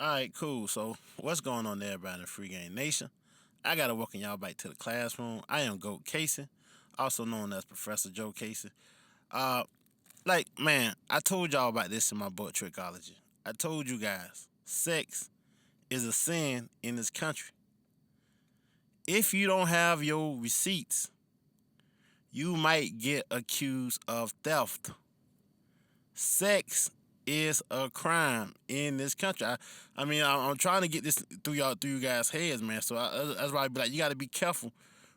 All right, cool. So, what's going on there, everybody in the Free Game Nation? I gotta welcome y'all back to the classroom. I am Jokasey, also known as Professor Jokasey. Uh, man, I told y'all about this in my book Trickology. I told you guys, sex is a sin in this country. If you don't have your receipts, you might get accused of theft. Sex is a crime in this country. I'm trying to get this through you guys' heads, man. So that's why I be like, you got to be careful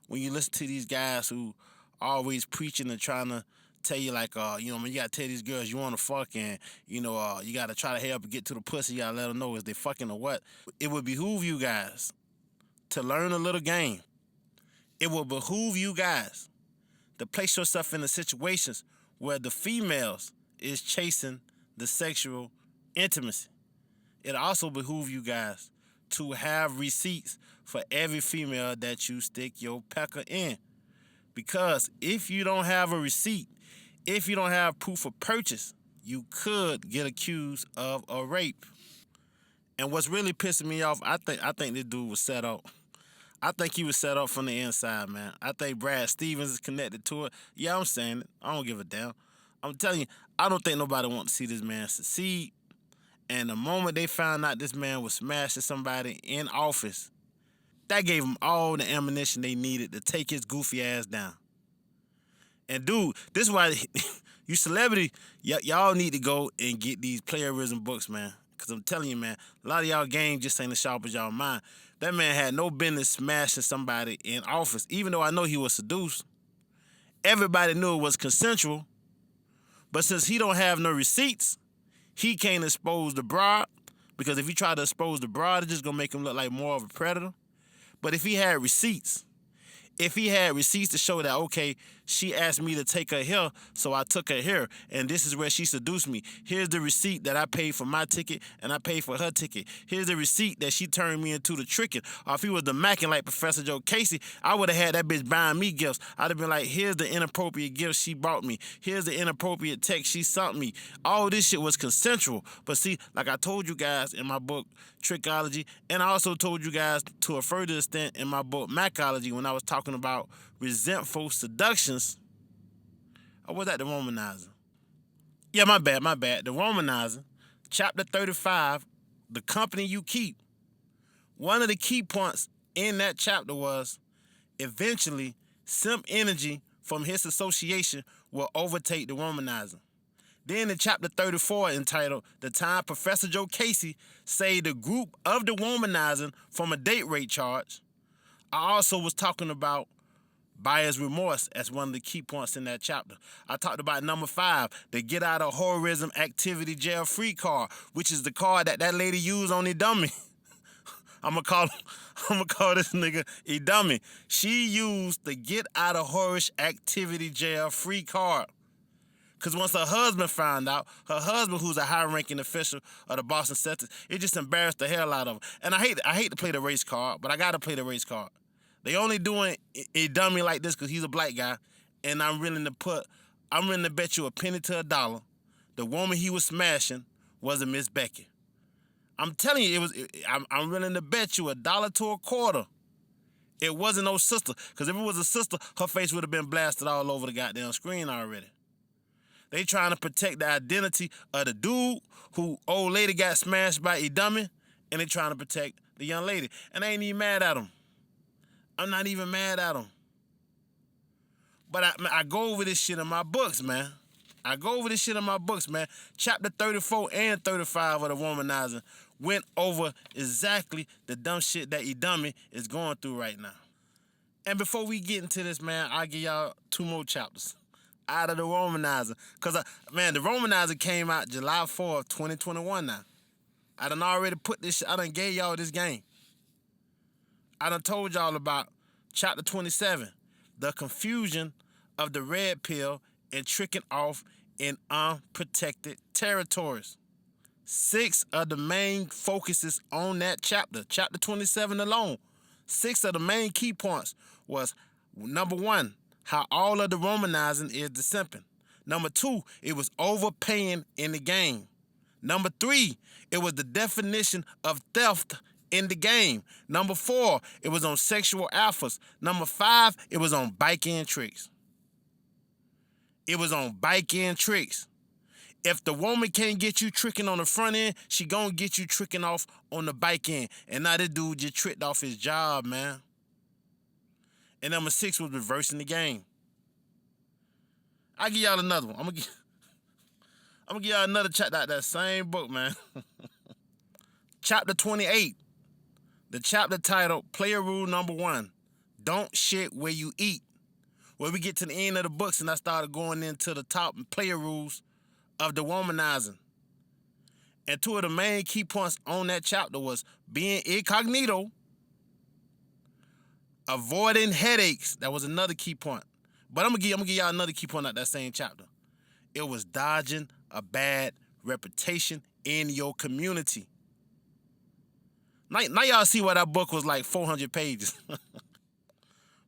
when you listen to these guys who always preaching and trying to tell you like, you got to tell these girls you want to fuck and you got to try to help get to the pussy. You got to let them know is they fucking or what. It would behoove you guys to learn a little game. It will behoove you guys to place yourself in the situations where the females is chasing the sexual intimacy. It also behooves you guys to have receipts for every female that you stick your pecker in. Because if you don't have a receipt, if you don't have proof of purchase, you could get accused of a rape. And what's really pissing me off, I think this dude was set up. I think he was set up from the inside, man. I think Brad Stevens is connected to it. Yeah, I'm saying it. I don't give a damn. I'm telling you, I don't think nobody wants to see this man succeed. And the moment they found out this man was smashing somebody in office, that gave them all the ammunition they needed to take his goofy ass down. And dude, this is why you celebrity, y'all need to go and get these playerism books, man. Because I'm telling you, man, a lot of y'all game just ain't as sharp as y'all mind. That man had no business smashing somebody in office, even though I know he was seduced. Everybody knew it was consensual. But since he don't have no receipts, he can't expose the broad. Because if he try to expose the broad, it's just going to make him look like more of a predator. But if he had receipts, to show that, okay, she asked me to take her here, so I took her here, and this is where she seduced me. Here's the receipt that I paid for my ticket, and I paid for her ticket. Here's the receipt that she turned me into the tricking. Or if he was the macking like Professor Jokasey, I would have had that bitch buying me gifts. I'd have been like, here's the inappropriate gift she bought me. Here's the inappropriate text she sent me. All this shit was consensual. But see, like I told you guys in my book, Trickology, and I also told you guys to a further extent in my book, Macology, when I was talking about resentful seductions. Or was that the Womanizing? Yeah, my bad. The Womanizing, chapter 35, the company you keep. One of the key points in that chapter was eventually simp energy from his association will overtake the Womanizing. Then in chapter 34, entitled The Time Professor Jokasey Saved the Group of the Womanizing from a Date Rape Charge, I also was talking about buyer's remorse as one of the key points in that chapter. I talked about number 5, the get out of horrorism activity jail free card, which is the card that lady used on the dummy. I'm gonna call this nigga a dummy. She used the get out of horrorish activity jail free card. Because once her husband found out, her husband, who's a high-ranking official of the Boston Celtics, it just embarrassed the hell out of him. And I hate to play the race card, but I got to play the race card. They only doing a dummy like this because he's a black guy, and I'm willing to bet you a penny to a dollar, the woman he was smashing wasn't Miss Becky. I'm telling you, I'm willing to bet you $1 to a quarter. It wasn't no sister, because if it was a sister, her face would have been blasted all over the goddamn screen already. They trying to protect the identity of the dude who old lady got smashed by a dummy, and they trying to protect the young lady. And I ain't even mad at them. I'm not even mad at them. But I go over this shit in my books, man. Chapter 34 and 35 of the Womanizing went over exactly the dumb shit that a dummy is going through right now. And before we get into this, man, I'll give y'all 2 more chapters out of the Womanizing. Because, the Womanizing came out July 4th, 2021 now. I done already put this shit, I done gave y'all this game. I done told y'all about chapter 27, the confusion of the red pill and tricking off in unprotected territories. 6 of the main focuses on that chapter 27 alone. 6 of the main key points was, number 1, how all of the Womanizing is the simping. Number 2, it was overpaying in the game. Number 3, it was the definition of theft in the game. Number 4, it was on sexual alphas. Number 5, it was on bike end tricks. It was on bike end tricks. If the woman can't get you tricking on the front end, she gonna get you tricking off on the bike end. And now this dude just tricked off his job, man. And number 6 was reversing the game. I'll give y'all another one. I'm gonna give y'all another chapter out that same book, man. Chapter 28. The chapter titled Player Rule Number 1. Don't shit where you eat. Where we get to the end of the books and I started going into the top player rules of the womanizing. And 2 of the main key points on that chapter was being incognito, avoiding headaches. That was another key point. But I'm gonna give y'all another key point out that same chapter. It was dodging a bad reputation in your community. Now y'all see why that book was like 400 pages.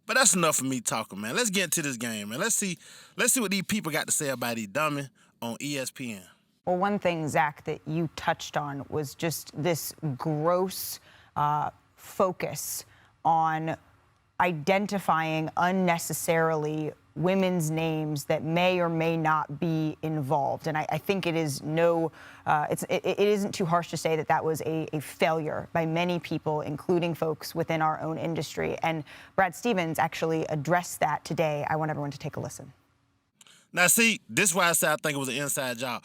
But that's enough for me talking, man. Let's get into this game, man. Let's see what these people got to say about these dummy on ESPN. Well, one thing, Zach, that you touched on was just this gross focus on identifying unnecessarily women's names that may or may not be involved. And I think it is it isn't too harsh to say that that was a failure by many people, including folks within our own industry. And Brad Stevens actually addressed that today. I want everyone to take a listen. Now, see, this is why I said I think it was an inside job.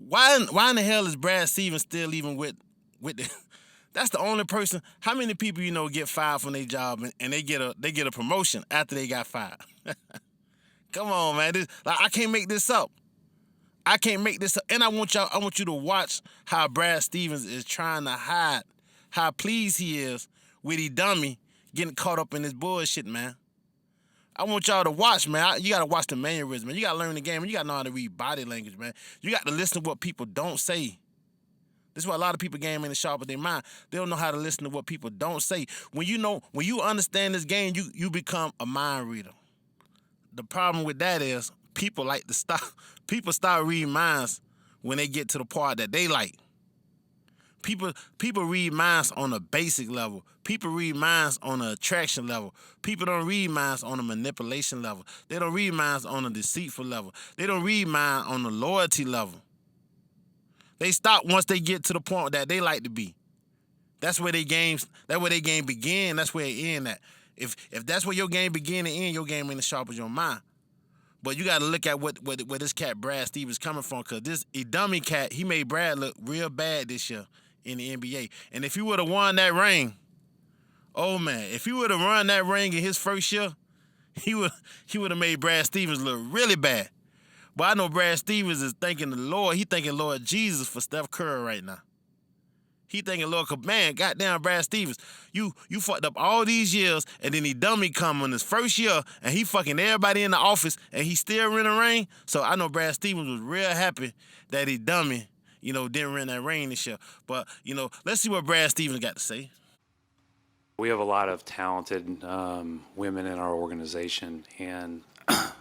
Why in the hell is Brad Stevens still even with the... That's the only person. How many people get fired from their job and they get a promotion after they got fired? Come on, man. I can't make this up. I can't make this up. And I want you to watch how Brad Stevens is trying to hide how pleased he is with the dummy getting caught up in this bullshit, man. I want y'all to watch, man. You got to watch the mannerism, man. You got to learn the game, and you got to know how to read body language, man. You got to listen to what people don't say. This is why a lot of people game in the sharp of their mind. They don't know how to listen to what people don't say. When you understand this game, you become a mind reader. The problem with that is people like to stop. People start reading minds when they get to the part that they like. People read minds on a basic level. People read minds on an attraction level. People don't read minds on a manipulation level. They don't read minds on a deceitful level. They don't read minds on a loyalty level. They stop once they get to the point that they like to be. That's where their game begin. That's where it end at. If that's where your game begin and end, your game ain't as sharp as your mind. But you got to look at where this cat Brad Stevens coming from, because this dummy cat, he made Brad look real bad this year in the NBA. And if he would have won that ring, oh man, if he would have won that ring in his first year, he would have made Brad Stevens look really bad. But I know Brad Stevens is thanking the Lord. He thanking Lord Jesus for Steph Curry right now. He thinking, Lord, man, goddamn Brad Stevens, you fucked up all these years, and then he dummy come on his first year, and he fucking everybody in the office, and he still in the ring. So I know Brad Stevens was real happy that he dummy, didn't win that ring this year. But, let's see what Brad Stevens got to say. We have a lot of talented women in our organization, and I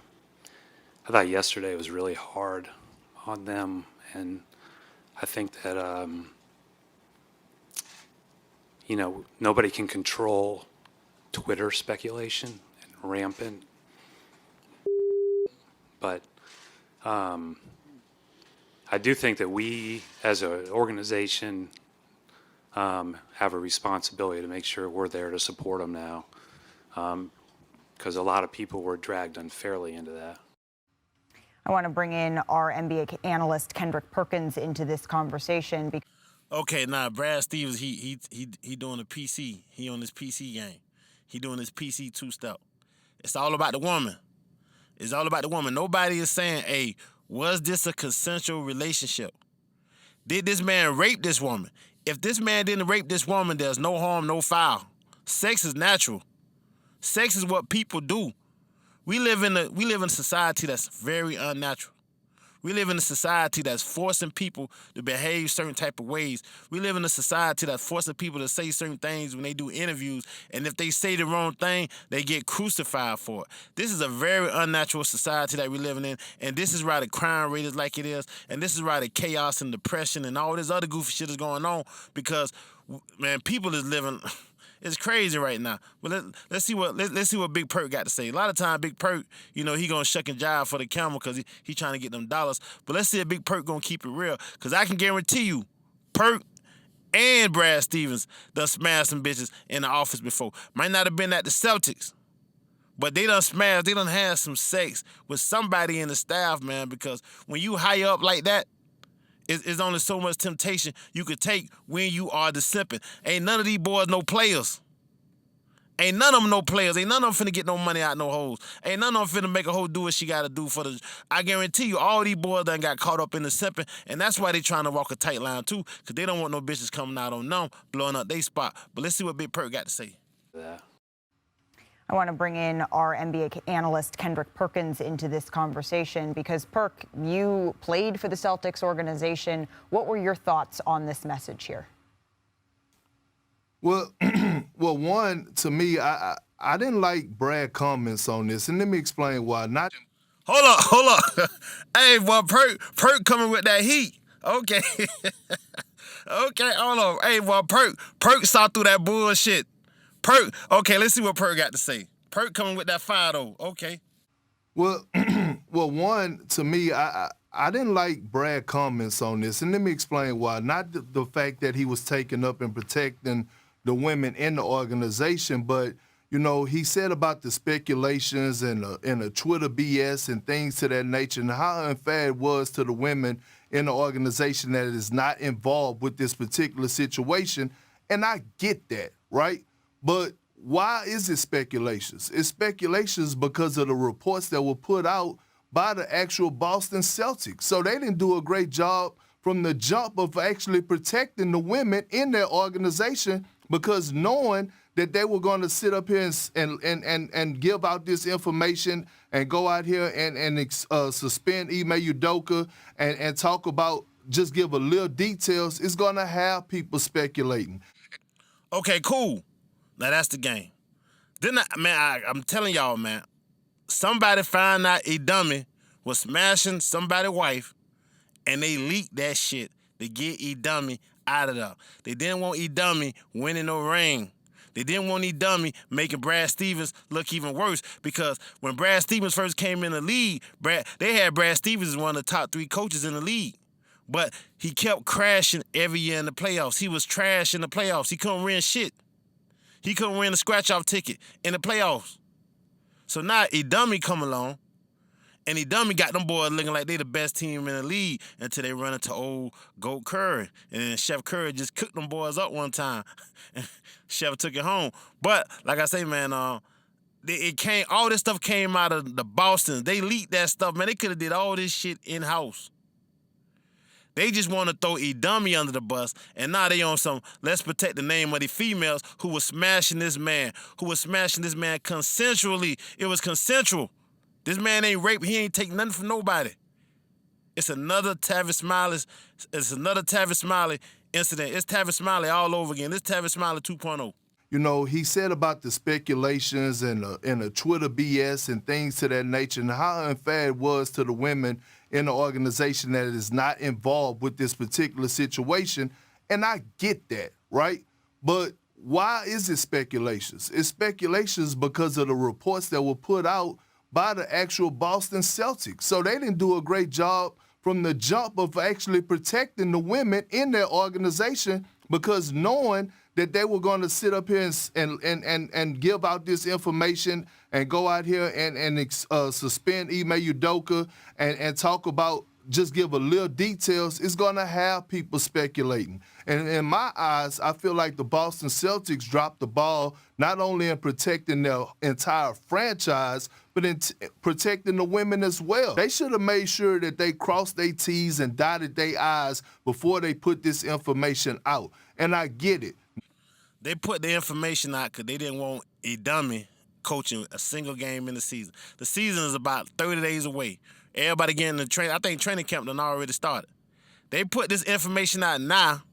thought yesterday was really hard on them, and I think that nobody can control Twitter speculation and rampant, but I do think that we as an organization have a responsibility to make sure we're there to support them now, because a lot of people were dragged unfairly into that. I want to bring in our NBA analyst Kendrick Perkins into this conversation. Okay, now Brad Stevens, he doing the PC. He on this PC game. He doing this PC two-step. It's all about the woman. It's all about the woman. Nobody is saying, hey, was this a consensual relationship? Did this man rape this woman? If this man didn't rape this woman, there's no harm, no foul. Sex is natural. Sex is what people do. We live in a society that's very unnatural. We live in a society that's forcing people to behave certain type of ways. We live in a society that's forcing people to say certain things when they do interviews, and if they say the wrong thing, they get crucified for it. This is a very unnatural society that we're living in, and this is why the crime rate is like it is, and this is why the chaos and depression and all this other goofy shit is going on, because, man, people is living... It's crazy right now. But let's see what Big Perk got to say. A lot of time, Big Perk, he gonna shuck and jive for the camera because he trying to get them dollars. But let's see if Big Perk gonna keep it real, because I can guarantee you, Perk and Brad Stevens done smashed some bitches in the office before. Might not have been at the Celtics, but they done smashed. They done had some sex with somebody in the staff, man. Because when you high up like that, it's only so much temptation you could take when you are the simping. Ain't none of these boys no players. Ain't none of them no players. Ain't none of them finna get no money out no hoes. Ain't none of them finna make a hoe do what she gotta do for the... I guarantee you, all these boys done got caught up in the simping, and that's why they trying to walk a tight line too, because they don't want no bitches coming out on them, blowing up they spot. But let's see what Big Perk got to say. Yeah. I want to bring in our NBA analyst, Kendrick Perkins, into this conversation because, Perk, you played for the Celtics organization. What were your thoughts on this message here? Well, one, to me, I didn't like Brad comments on this, and let me explain why. Hold up. Hey, boy, Perk coming with that heat. Okay. Okay, hold on. Hey, boy, Perk saw through that bullshit. Perk, okay, let's see what Perk got to say. Perk coming with that fire, though. Okay. Well, one, to me, I didn't like Brad comments on this, and let me explain why. Not the fact that he was taking up and protecting the women in the organization, but, he said about the speculations and the Twitter BS and things to that nature, and how unfair it was to the women in the organization that is not involved with this particular situation, and I get that, right? But why is it speculations? It's speculations because of the reports that were put out by the actual Boston Celtics. So they didn't do a great job from the jump of actually protecting the women in their organization, because knowing that they were going to sit up here and give out this information and go out here and suspend Ime Udoka and talk about, just give a little details, is going to have people speculating. Okay, cool. Now that's the game. Then, I'm telling y'all, man, somebody found out a dummy was smashing somebody's wife, and they leaked that shit to get E Dummy out of there. They didn't want E Dummy winning no ring. They didn't want E Dummy making Brad Stevens look even worse, because when Brad Stevens first came in the league, they had Brad Stevens as one of the top 3 coaches in the league. But he kept crashing every year in the playoffs. He was trash in the playoffs. He couldn't win shit. He couldn't win a scratch-off ticket in the playoffs. So now E Dummy come along, and E Dummy got them boys looking like they the best team in the league until they run into old Goat Curry. And then Chef Curry just cooked them boys up one time. Chef took it home. But like I say, man, all this stuff came out of the Bostons. They leaked that stuff, man. They could have did all this shit in-house. They just want to throw E Dummy under the bus, and now they on some, let's protect the name of the females who was smashing this man, consensually. It was consensual. This man ain't raped. He ain't take nothing from nobody. It's another Tavis Smiley. It's another Tavis Smiley incident. It's Tavis Smiley all over again. It's Tavis Smiley 2.0. He said about the speculations and the Twitter BS and things to that nature, and how unfair it was to the women in the organization that is not involved with this particular situation. And I get that, right? But why is it speculations? It's speculations because of the reports that were put out by the actual Boston Celtics. So they didn't do a great job from the jump of actually protecting the women in their organization, because knowing that they were going to sit up here and give out this information and go out here and suspend Ime Udoka and talk about, just give a little details, is going to have people speculating. And in my eyes, I feel like the Boston Celtics dropped the ball not only in protecting their entire franchise, but in protecting the women as well. They should have made sure that they crossed their T's and dotted their I's before they put this information out. And I get it. They put the information out because they didn't want E Dummy coaching a single game in the season. The season is about 30 days away. Everybody getting the train. I think training camp done already started. They put this information out now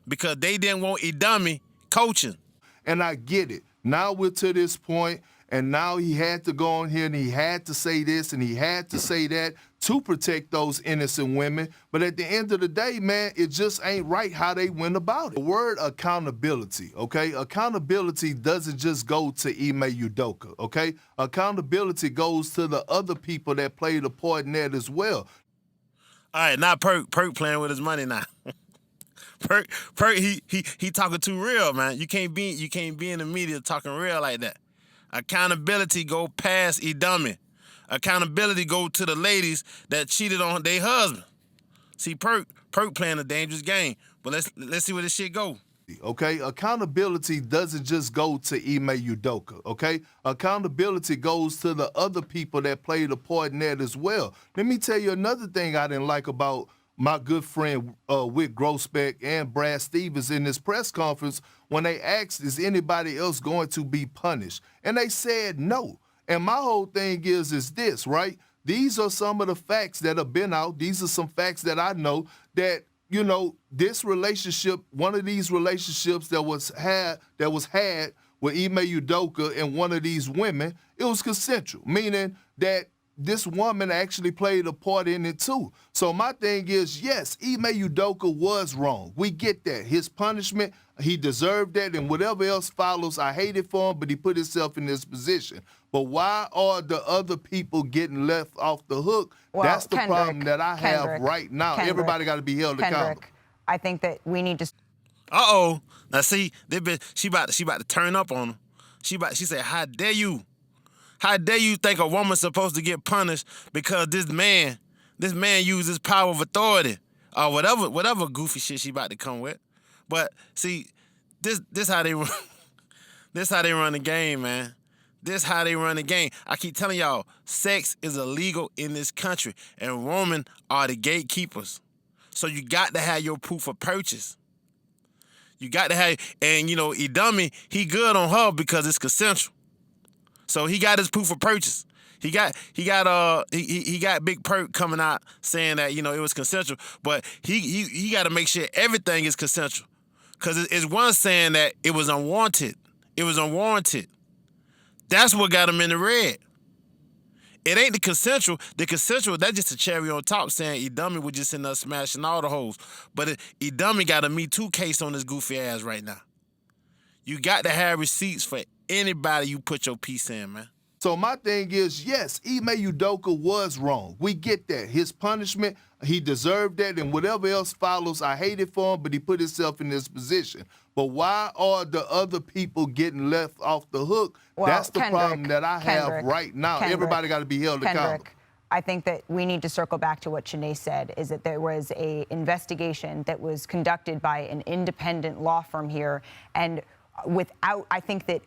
because they didn't want Idami coaching. And I get it. Now we're to this point, and now he had to go on here and he had to say this and he had to say that to protect those innocent women. But at the end of the day, man, it just ain't right how they went about it. The word accountability, okay? Accountability doesn't just go to Ime Udoka, okay? Accountability goes to the other people that played a part in that as well. All right, now Perk playing with his money now. Perk, he talking too real, man. You can't be in the media talking real like that. Accountability go past Idami. Accountability go to the ladies that cheated on their husband. See, Perk playing a dangerous game. But let's see where this shit go. Okay, accountability doesn't just go to Ime Udoka, okay? Accountability goes to the other people that played a part in that as well. Let me tell you another thing I didn't like about my good friend Wick Grossbeck and Brad Stevens in this press conference when they asked, is anybody else going to be punished? And they said no. And my whole thing is this, right? These are some of the facts that have been out. These are some facts that I know that, you know, this relationship, one of these relationships that was had with Ime Udoka and one of these women, it was consensual, meaning that this woman actually played a part in it too. So my thing is, yes, Ime Udoka was wrong. We get that. His punishment, he deserved that, and whatever else follows, I hate it for him, but he put himself in this position. But why are the other people getting left off the hook? Well, that's the Kendrick, problem that I have right now. Everybody got to be held accountable. I think that we need to. Now see, she about to turn up on him. She said, "How dare you? How dare you think a woman's supposed to get punished because this man uses power of authority or whatever goofy shit she about to come with." But see, this how they run. This how they run the game, man. This how they run the game. I keep telling y'all, sex is illegal in this country, and women are the gatekeepers. So you got to have your proof of purchase. You got to have, and you know, Idami, he good on her because it's consensual. So he got his proof of purchase. He got Big Perk coming out saying that, you know, it was consensual, but he got to make sure everything is consensual, because it's one saying that it was unwanted. It was unwarranted. That's what got him in the red. It ain't the consensual. The consensual, that's just a cherry on top saying Idami was just in there smashing all the hoes. But Idami got a Me Too case on his goofy ass right now. You got to have receipts for anybody you put your piece in, man. So my thing is, yes, Ime Udoka was wrong. We get that. His punishment, he deserved that, and whatever else follows, I hate it for him, but he put himself in this position. But why are the other people getting left off the hook? Well, that's the Kendrick, problem that I have right now. Everybody got to be held accountable. I think that we need to circle back to what Shanae said, is that there was an investigation that was conducted by an independent law firm here, and I think that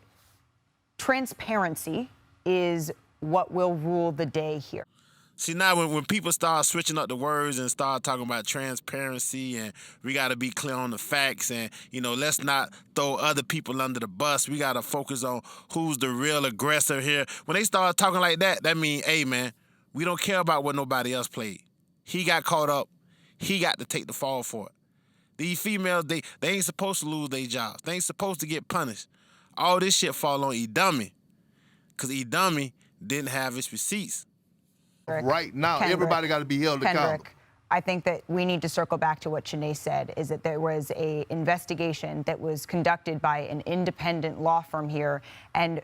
transparency is what will rule the day here. See, now when people start switching up the words and start talking about transparency and we got to be clear on the facts and, you know, let's not throw other people under the bus. We got to focus on who's the real aggressor here. When they start talking like that, that means, hey, man, we don't care about what nobody else played. He got caught up. He got to take the fall for it. These females, they ain't supposed to lose their jobs. They ain't supposed to get punished. All this shit fall on Idami, because Idami didn't have his receipts. Right now, everybody got to be held accountable. I think that we need to circle back to what Shanae said, is that there was an investigation that was conducted by an independent law firm here, and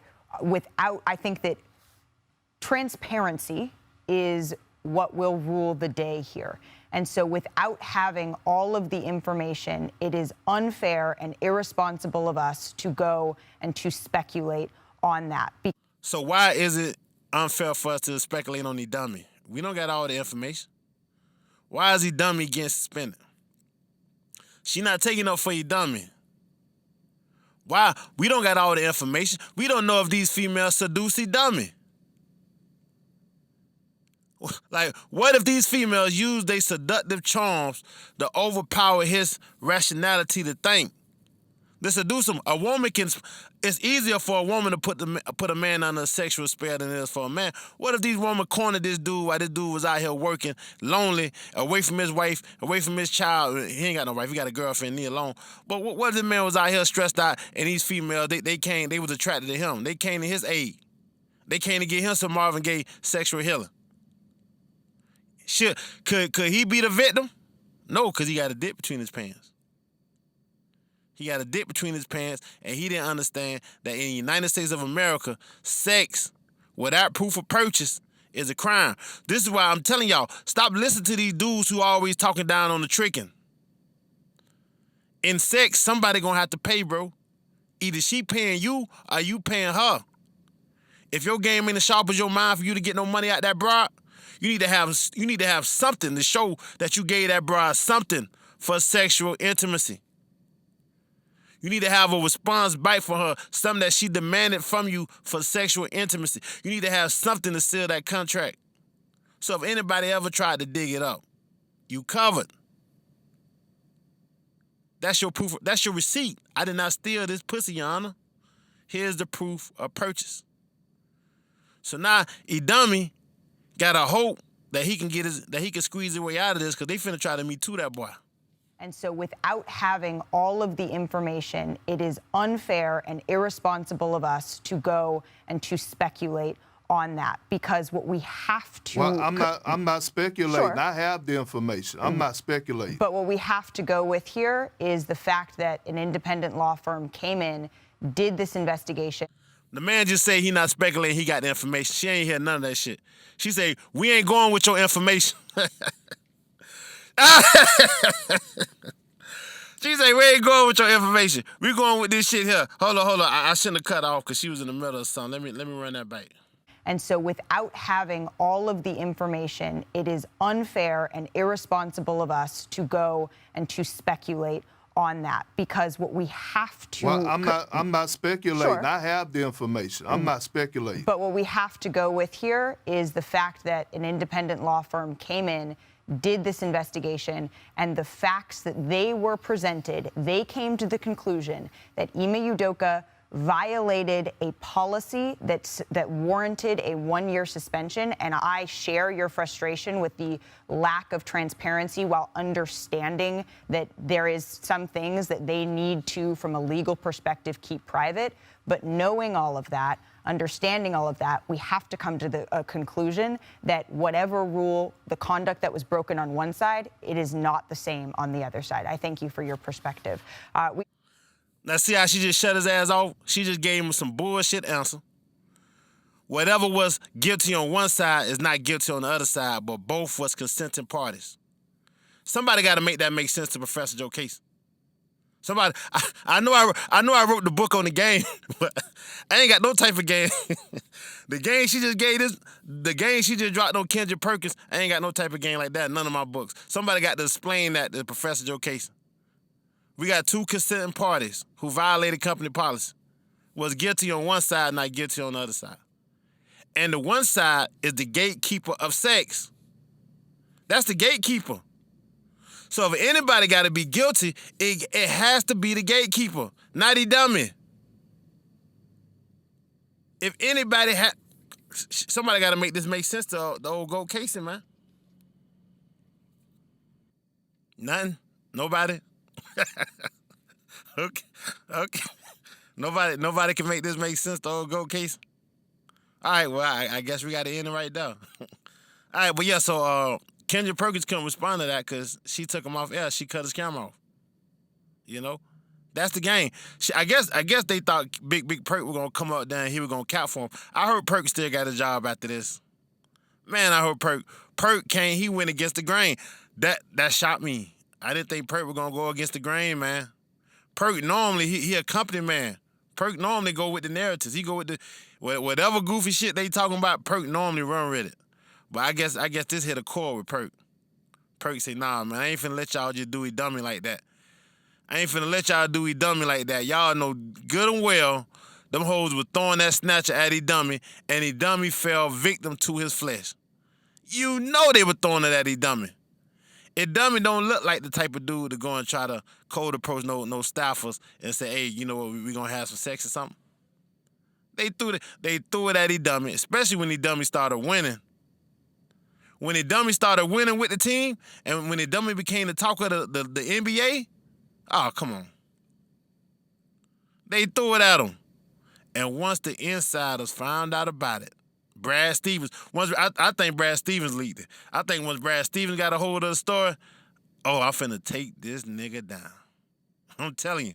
I think that transparency is what will rule the day here. And so without having all of the information, it is unfair and irresponsible of us to go and to speculate on that. So why is it unfair for us to speculate on Idami? We don't got all the information. Why is Idami getting suspended? She not taking up for Idami. Why? We don't got all the information. We don't know if these females seduce Idami. Like, what if these females use their seductive charms to overpower his rationality to think To seduce him, a woman can. It's easier for a woman to put a man under a sexual spell than it is for a man. What if these women cornered this dude while this dude was out here working, lonely, away from his wife, away from his child? He ain't got no wife. He got a girlfriend. He alone. But what if this man was out here stressed out, and these females they was attracted to him. They came to his aid. They came to get him some Marvin Gaye sexual healing. Could he be the victim? No, because he got a dick between his pants. He got a dick between his pants, and he didn't understand that in the United States of America, sex without proof of purchase is a crime. This is why I'm telling y'all, stop listening to these dudes who always talking down on the tricking. In sex, somebody gonna have to pay, bro. Either she paying you or you paying her. If your game ain't as sharp as your mind for you to get no money out that broad, you need to have something to show that you gave that broad something for sexual intimacy. You need to have a response back for her, something that she demanded from you for sexual intimacy. You need to have something to seal that contract. So if anybody ever tried to dig it up, you covered. That's your proof. That's your receipt. I did not steal this pussy, Your Honor. Here's the proof of purchase. So now, Dummy got a hope that he can squeeze his way out of this because they finna try to Me Too that boy. And so without having all of the information, it is unfair and irresponsible of us to go and to speculate on that, because what we have to... Well, I'm not speculating. Sure. I have the information. I'm not speculating. But what we have to go with here is the fact that an independent law firm came in, did this investigation. The man just say he not speculating, he got the information. She ain't hear none of that shit. She say, we ain't going with your information. She say, we ain't going with your information. We going with this shit here. Hold on. I shouldn't have cut off because she was in the middle of something. Let me run that back. And so without having all of the information, it is unfair and irresponsible of us to go and to speculate on that, because what we have to... Well, I'm not speculating. Sure. I have the information. I'm not speculating. But what we have to go with here is the fact that an independent law firm came in, did this investigation, and the facts that they were presented, they came to the conclusion that Ime Udoka violated a policy that warranted a 1-year suspension. And I share your frustration with the lack of transparency, while understanding that there is some things that they need to, from a legal perspective, keep private. But knowing all of that, understanding all of that, we have to come to the conclusion that whatever rule, the conduct that was broken on one side, it is not the same on the other side. I thank you for your perspective. Now see how she just shut his ass off? She just gave him some bullshit answer. Whatever was guilty on one side is not guilty on the other side, but both was consenting parties. Somebody got to make that make sense to Professor Jokasey. Somebody, I know I wrote the book on the game, but I ain't got no type of game. The game she just gave the game she just dropped on Kendrick Perkins, I ain't got no type of game like that in none of my books. Somebody got to explain that to Professor Jokasey. We got two consenting parties who violated company policy, was guilty on one side, not guilty on the other side. And the one side is the gatekeeper of sex. That's the gatekeeper. So if anybody got to be guilty, it has to be the gatekeeper, not the dummy. If anybody somebody got to make this make sense to the old Jokasey, man. Nothing? Nobody? Okay. Nobody can make this make sense to old Jokasey. All right, well, I guess we got to end it right there. All right, but yeah, so Kendrick Perkins couldn't respond to that because she took him off air. She cut his camera off. You know? That's the game. I guess they thought Big Perk was going to come up there and he was going to cap for him. I heard Perk still got a job after this. Man, I heard Perk came, he went against the grain. That shocked me. I didn't think Perk was going to go against the grain, man. Perk normally, he a company man. Perk normally go with the narratives. He go with whatever goofy shit they talking about, Perk normally run with it. But I guess this hit a chord with Perk. Perk say, nah, man, I ain't finna let y'all just do it dummy like that. I ain't finna let y'all do it dummy like that. Y'all know good and well them hoes were throwing that snatcher at he dummy, and he dummy fell victim to his flesh. You know they were throwing it at he dummy. If Dummy don't look like the type of dude to go and try to cold approach no staffers and say, hey, you know what, we gonna have some sex or something. They threw it at Dummy, especially when Dummy started winning. When Dummy started winning with the team, and when Dummy became the talk of the NBA, oh, come on. They threw it at him. And once the insiders found out about it, Brad Stevens, I think Brad Stevens leaked it. I think once Brad Stevens got a hold of the story, oh, I'm finna take this nigga down. I'm telling you.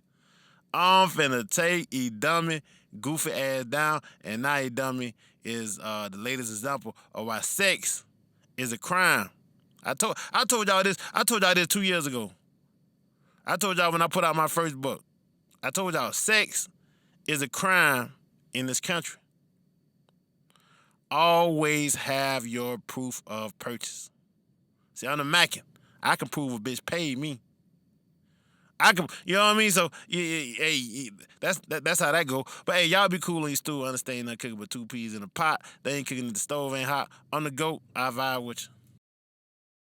I'm finna take Dummy goofy ass down, and now Dummy is the latest example of why sex is a crime. I told y'all this. I told y'all this 2 years ago. I told y'all when I put out my first book. I told y'all sex is a crime in this country. Always have your proof of purchase. See, I'm the Mackin. I can prove a bitch paid me. I can, you know what I mean? So, hey, that's how that go. But hey, y'all be cool in your stew. Understand not cooking with 2 peas in a pot. They ain't cooking, the stove ain't hot. On the goat, I vibe with you.